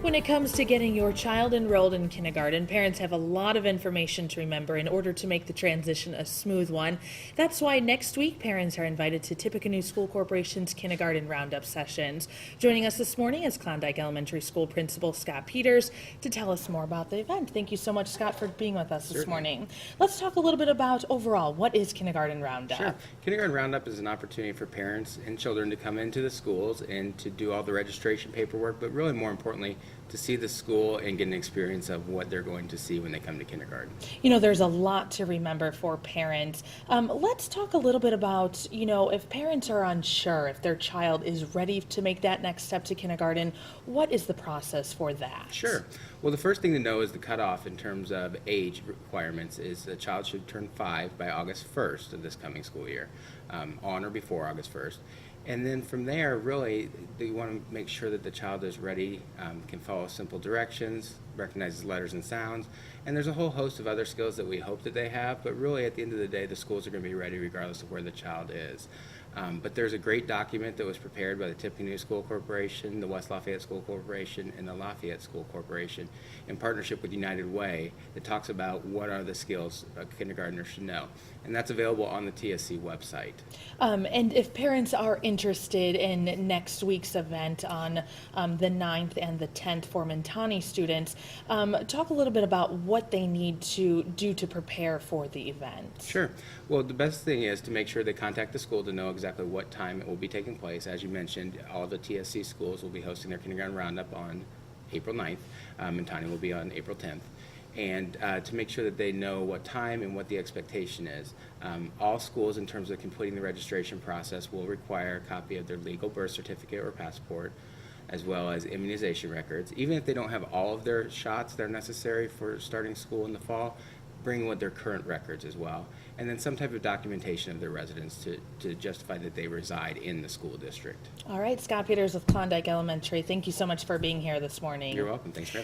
When it comes to getting your child enrolled in kindergarten, parents have a lot of information to remember in order to make the transition a smooth one. That's why next week parents are invited to Tippecanoe School Corporation's Kindergarten Roundup sessions. Joining us this morning is Klondike Elementary School Principal Scott Peters to tell us more about the event. Thank you so much, Scott, for being with us this morning. Let's talk a little bit about overall, what is Kindergarten Roundup? Sure. Kindergarten Roundup is an opportunity for parents and children to come into the schools and to do all the registration paperwork, but really more importantly, to see the school and get an experience of what they're going to see when they come to kindergarten. You know, there's a lot to remember for parents. Let's talk a little bit about, if parents are unsure if their child is ready to make that next step to kindergarten, what is the process for that? Sure. Well, the first thing to know is the cutoff in terms of age requirements is the child should turn 5 by August 1st of this coming school year, on or before August 1st. And then from there, really, you want to make sure that the child is ready, can follow simple directions, recognizes letters and sounds, and there's a whole host of other skills that we hope that they have, but really at the end of the day, the schools are going to be ready regardless of where the child is. But there's a great document that was prepared by the Tippecanoe School Corporation, the West Lafayette School Corporation, and the Lafayette School Corporation in partnership with United Way that talks about what are the skills a kindergartner should know. And that's available on the TSC website. And if parents are interested in next week's event on the 9th and the 10th for Mentani students, talk a little bit about what they need to do to prepare for the event. Sure. Well, the best thing is to make sure they contact the school to know exactly what time it will be taking place. As you mentioned, all the TSC schools will be hosting their kindergarten roundup on April 9th. Mentani will be on April 10th. And to make sure that they know what time and what the expectation is. All schools, in terms of completing the registration process, will require a copy of their legal birth certificate or passport, as well as immunization records. Even if they don't have all of their shots that are necessary for starting school in the fall, bring with their current records as well. And then some type of documentation of their residence to justify that they reside in the school district. All right, Scott Peters with Klondike Elementary, thank you so much for being here this morning. You're welcome. Thanks for having me.